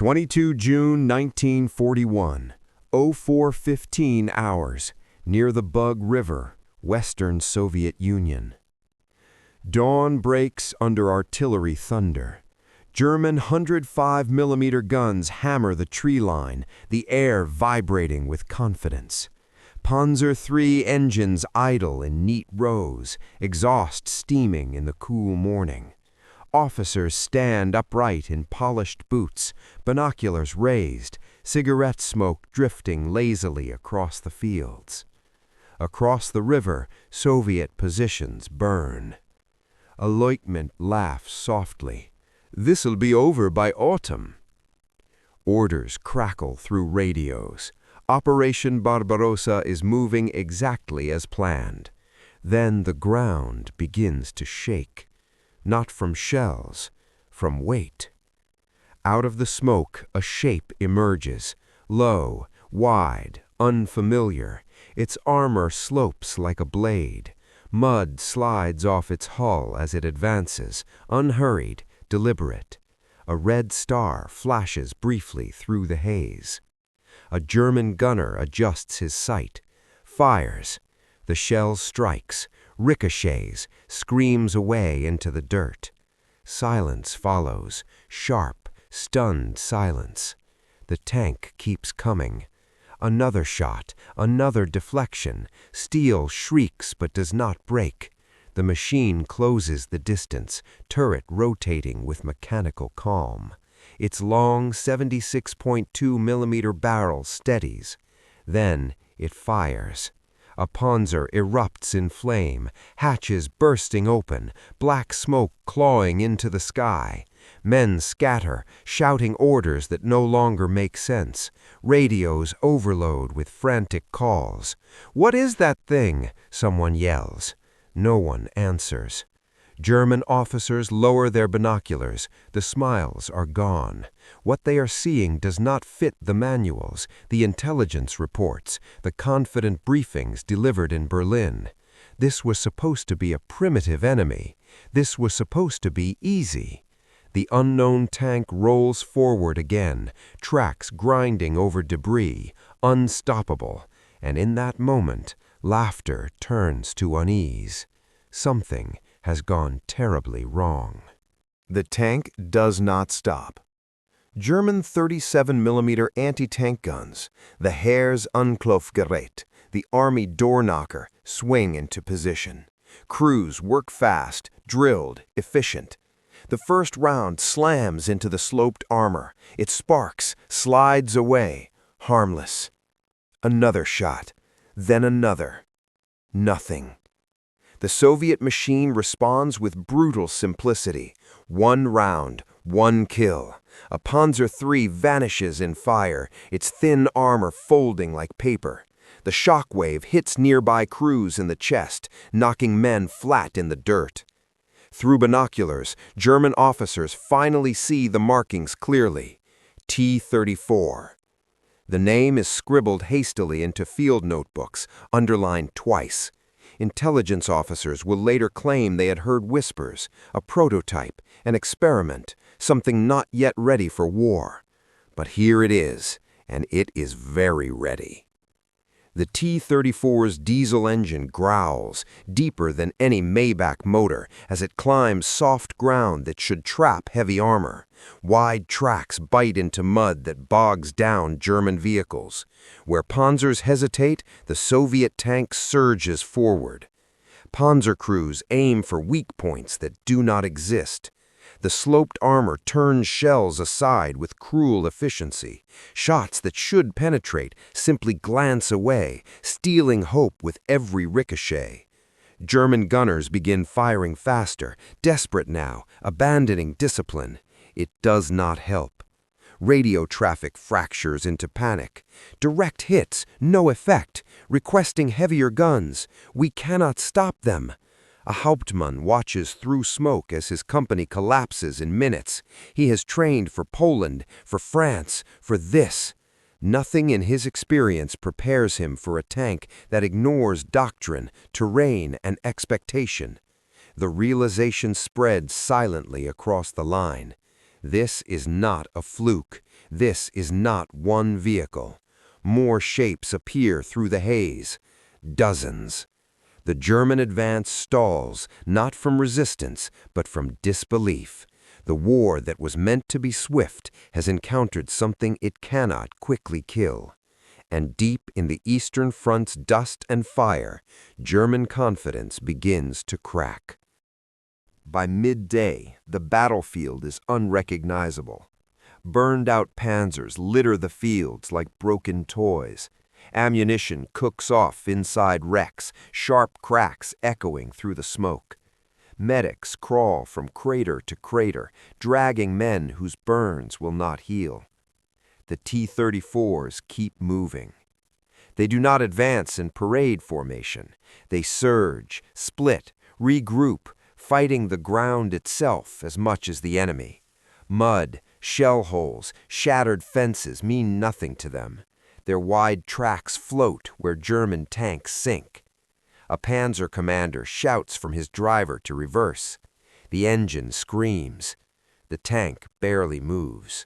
22 June 1941, 04:15 hours, near the Bug River, Western Soviet Union. Dawn breaks under artillery thunder. German 105mm guns hammer the tree line, the air vibrating with confidence. Panzer III engines idle in neat rows, exhaust steaming in the cool morning. Officers stand upright in polished boots, binoculars raised, cigarette smoke drifting lazily across the fields. Across the river, Soviet positions burn. A lieutenant laughs softly. "This'll be over by autumn." Orders crackle through radios. Operation Barbarossa is moving exactly as planned. Then the ground begins to shake. Not from shells, from weight. Out of the smoke, a shape emerges, low, wide, unfamiliar. Its armor slopes like a blade. Mud slides off its hull as it advances, unhurried, deliberate. A red star flashes briefly through the haze. A German gunner adjusts his sight, fires. The shell strikes, ricochets, screams away into the dirt. Silence follows, sharp, stunned silence. The tank keeps coming. Another shot, another deflection. Steel shrieks but does not break. The machine closes the distance, turret rotating with mechanical calm. Its long 76.2mm barrel steadies. Then it fires. A Panzer erupts in flame, hatches bursting open, black smoke clawing into the sky. Men scatter, shouting orders that no longer make sense. Radios overload with frantic calls. "What is that thing?" someone yells. No one answers. German officers lower their binoculars. The smiles are gone. What they are seeing does not fit the manuals, the intelligence reports, the confident briefings delivered in Berlin. This was supposed to be a primitive enemy. This was supposed to be easy. The unknown tank rolls forward again, tracks grinding over debris, unstoppable. And in that moment, laughter turns to unease. Something has gone terribly wrong. The tank does not stop. German 37mm anti-tank guns, the Heer's Unknopfgerät, the Army door knocker, swing into position. Crews work fast, drilled, efficient. The first round slams into the sloped armor. It sparks, slides away, harmless. Another shot, then another. Nothing. The Soviet machine responds with brutal simplicity. One round, one kill. A Panzer III vanishes in fire, its thin armor folding like paper. The shockwave hits nearby crews in the chest, knocking men flat in the dirt. Through binoculars, German officers finally see the markings clearly. T-34. The name is scribbled hastily into field notebooks, underlined twice. Intelligence officers will later claim they had heard whispers, a prototype, an experiment, something not yet ready for war. But here it is, and it is very ready. The T-34's diesel engine growls, deeper than any Maybach motor, as it climbs soft ground that should trap heavy armor. Wide tracks bite into mud that bogs down German vehicles. Where Panzers hesitate, the Soviet tank surges forward. Panzer crews aim for weak points that do not exist. The sloped armor turns shells aside with cruel efficiency. Shots that should penetrate simply glance away, stealing hope with every ricochet. German gunners begin firing faster, desperate now, abandoning discipline. It does not help. Radio traffic fractures into panic. Direct hits, no effect. Requesting heavier guns. We cannot stop them. A Hauptmann watches through smoke as his company collapses in minutes. He has trained for Poland, for France, for this. Nothing in his experience prepares him for a tank that ignores doctrine, terrain, and expectation. The realization spreads silently across the line. This is not a fluke. This is not one vehicle. More shapes appear through the haze. Dozens. The German advance stalls, not from resistance, but from disbelief. The war that was meant to be swift has encountered something it cannot quickly kill. And deep in the Eastern Front's dust and fire, German confidence begins to crack. By midday, the battlefield is unrecognizable. Burned-out Panzers litter the fields like broken toys. Ammunition cooks off inside wrecks, sharp cracks echoing through the smoke. Medics crawl from crater to crater, dragging men whose burns will not heal. The T-34s keep moving. They do not advance in parade formation. They surge, split, regroup, fighting the ground itself as much as the enemy. Mud, shell holes, shattered fences mean nothing to them. Their wide tracks float where German tanks sink. A Panzer commander shouts from his driver to reverse. The engine screams. The tank barely moves.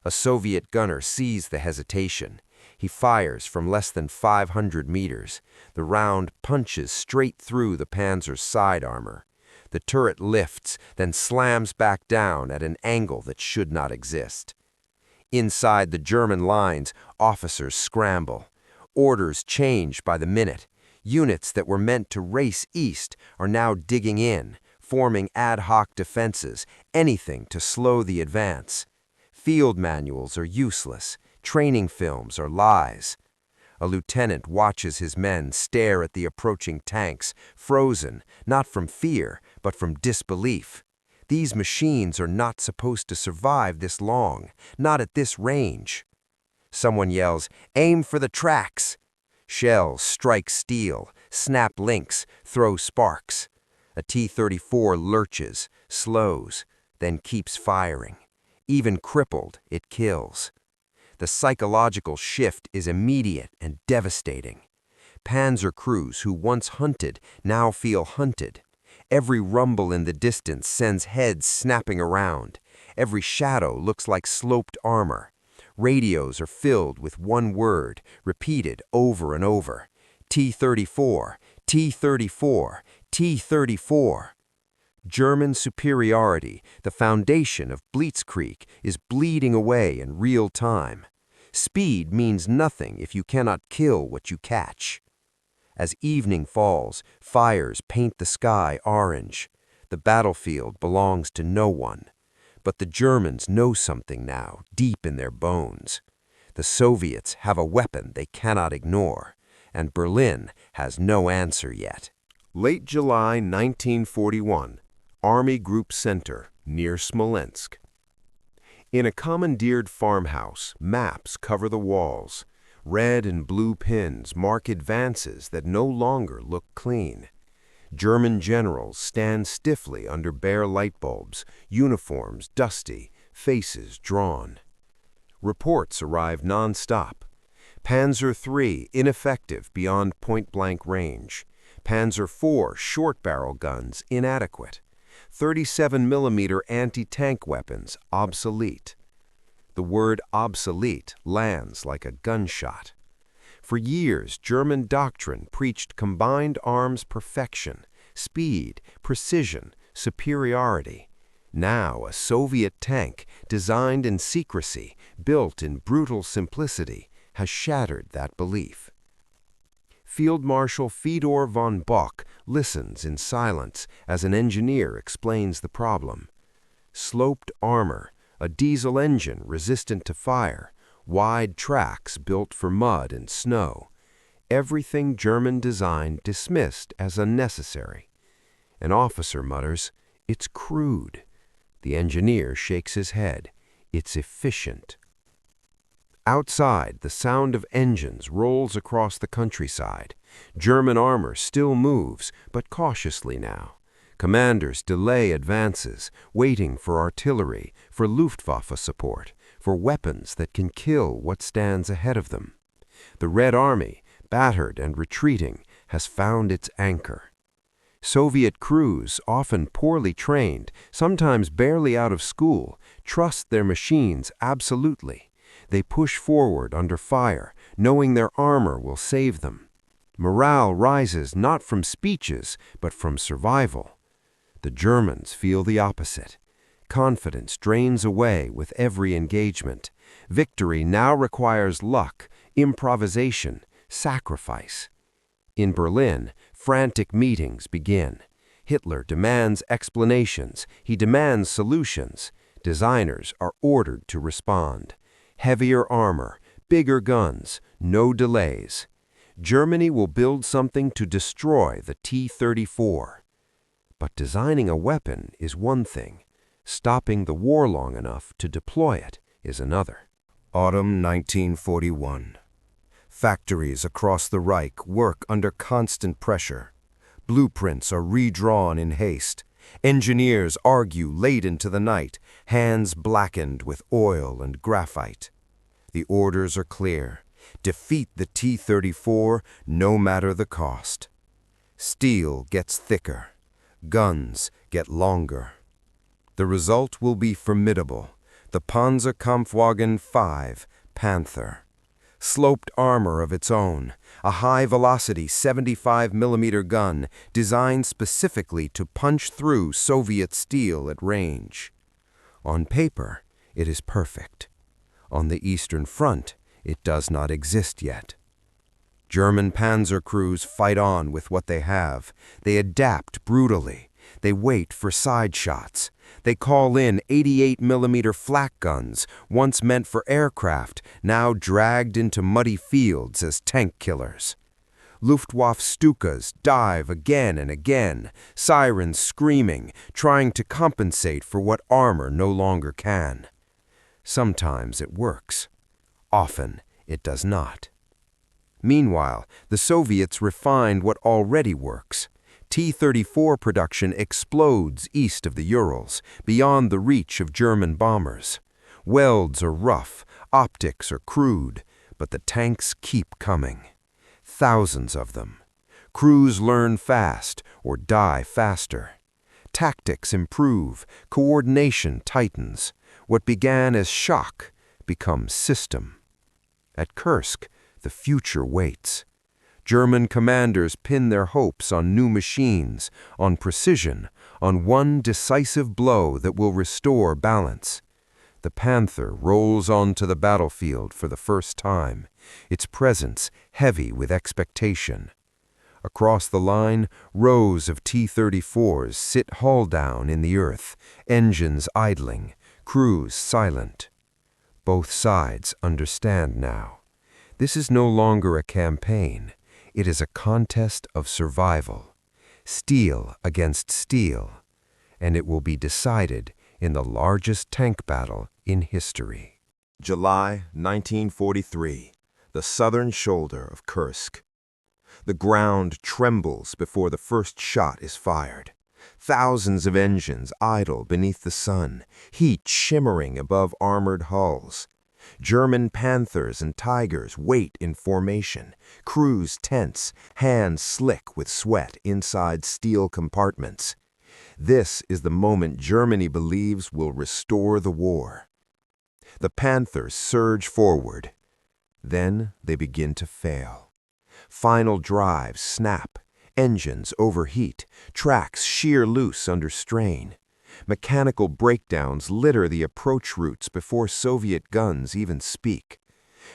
A Soviet gunner sees the hesitation. He fires from less than 500 meters. The round punches straight through the Panzer's side armor. The turret lifts, then slams back down at an angle that should not exist. Inside the German lines, officers scramble. Orders change by the minute. Units that were meant to race east are now digging in, forming ad hoc defenses, anything to slow the advance. Field manuals are useless. Training films are lies. A lieutenant watches his men stare at the approaching tanks, frozen, not from fear, but from disbelief. These machines are not supposed to survive this long, not at this range. Someone yells, "Aim for the tracks!" Shells strike steel, snap links, throw sparks. A T-34 lurches, slows, then keeps firing. Even crippled, it kills. The psychological shift is immediate and devastating. Panzer crews who once hunted now feel hunted. Every rumble in the distance sends heads snapping around. Every shadow looks like sloped armor. Radios are filled with one word, repeated over and over. T-34, T-34, T-34. German superiority, the foundation of Blitzkrieg, is bleeding away in real time. Speed means nothing if you cannot kill what you catch. As evening falls, fires paint the sky orange. The battlefield belongs to no one. But the Germans know something now, deep in their bones. The Soviets have a weapon they cannot ignore, and Berlin has no answer yet. Late July 1941. Army Group Center, near Smolensk. In a commandeered farmhouse, maps cover the walls. Red and blue pins mark advances that no longer look clean. German generals stand stiffly under bare light bulbs, uniforms dusty, faces drawn. Reports arrive non-stop. Panzer III ineffective beyond point-blank range. Panzer IV short-barrel guns inadequate. 37mm anti-tank weapons obsolete. The word obsolete lands like a gunshot. For years, German doctrine preached combined arms perfection, speed, precision, superiority. Now a Soviet tank, designed in secrecy, built in brutal simplicity, has shattered that belief. Field Marshal Fedor von Bock listens in silence as an engineer explains the problem. Sloped armor, a diesel engine resistant to fire, wide tracks built for mud and snow. Everything German design dismissed as unnecessary. An officer mutters, "It's crude." The engineer shakes his head. "It's efficient." Outside, the sound of engines rolls across the countryside. German armor still moves, but cautiously now. Commanders delay advances, waiting for artillery, for Luftwaffe support, for weapons that can kill what stands ahead of them. The Red Army, battered and retreating, has found its anchor. Soviet crews, often poorly trained, sometimes barely out of school, trust their machines absolutely. They push forward under fire, knowing their armor will save them. Morale rises not from speeches, but from survival. The Germans feel the opposite. Confidence drains away with every engagement. Victory now requires luck, improvisation, sacrifice. In Berlin, frantic meetings begin. Hitler demands explanations. He demands solutions. Designers are ordered to respond. Heavier armor, bigger guns, no delays. Germany will build something to destroy the T-34. But designing a weapon is one thing. Stopping the war long enough to deploy it is another. Autumn 1941. Factories across the Reich work under constant pressure. Blueprints are redrawn in haste. Engineers argue late into the night, hands blackened with oil and graphite. The orders are clear. Defeat the T-34 no matter the cost. Steel gets thicker. Guns get longer. The result will be formidable. The Panzer Kampfwagen 5, Panther. Sloped armor of its own, a high-velocity 75mm gun designed specifically to punch through Soviet steel at range. On paper, it is perfect. On the Eastern Front, it does not exist yet. German panzer crews fight on with what they have. They adapt brutally. They wait for side shots. They call in 88mm flak guns, once meant for aircraft, now dragged into muddy fields as tank killers. Luftwaffe Stukas dive again and again, sirens screaming, trying to compensate for what armor no longer can. Sometimes it works. Often it does not. Meanwhile, the Soviets refined what already works. T-34 production explodes east of the Urals, beyond the reach of German bombers. Welds are rough, optics are crude, but the tanks keep coming. Thousands of them. Crews learn fast or die faster. Tactics improve, coordination tightens. What began as shock becomes system. At Kursk, the future waits. German commanders pin their hopes on new machines, on precision, on one decisive blow that will restore balance. The Panther rolls onto the battlefield for the first time, its presence heavy with expectation. Across the line, rows of T-34s sit hull down in the earth, engines idling, crews silent. Both sides understand now. This is no longer a campaign. It is a contest of survival. Steel against steel. And it will be decided in the largest tank battle in history. July 1943, the southern shoulder of Kursk. The ground trembles before the first shot is fired. Thousands of engines idle beneath the sun, heat shimmering above armored hulls. German Panthers and Tigers wait in formation, crews tense, hands slick with sweat inside steel compartments. This is the moment Germany believes will restore the war. The Panthers surge forward. Then they begin to fail. Final drives snap, engines overheat, tracks shear loose under strain. Mechanical breakdowns litter the approach routes before Soviet guns even speak.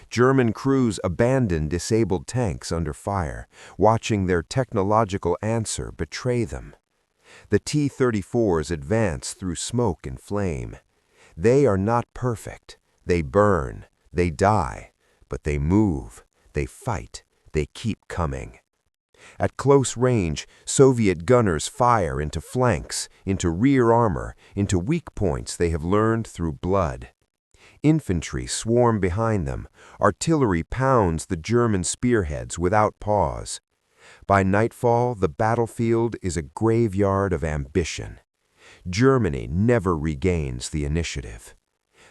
German crews abandon disabled tanks under fire, watching their technological answer betray them. The T-34s advance through smoke and flame. They are not perfect. They burn, they die, but they move, they fight, they keep coming. At close range, Soviet gunners fire into flanks, into rear armor, into weak points they have learned through blood. Infantry swarm behind them. Artillery pounds the German spearheads without pause. By nightfall, the battlefield is a graveyard of ambition. Germany never regains the initiative.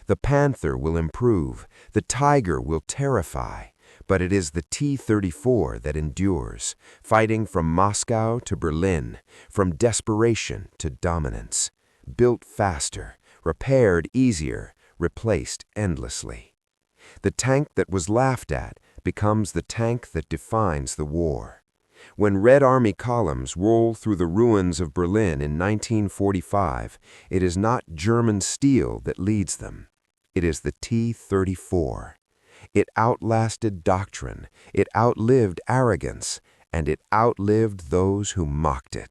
The Panther will improve, the Tiger will terrify, But it is the T-34 that endures, fighting from Moscow to Berlin, from desperation to dominance. Built faster, repaired easier, replaced endlessly. The tank that was laughed at becomes the tank that defines the war. When Red Army columns roll through the ruins of Berlin in 1945, it is not German steel that leads them. It is the T-34. It outlasted doctrine, it outlived arrogance, and it outlived those who mocked it.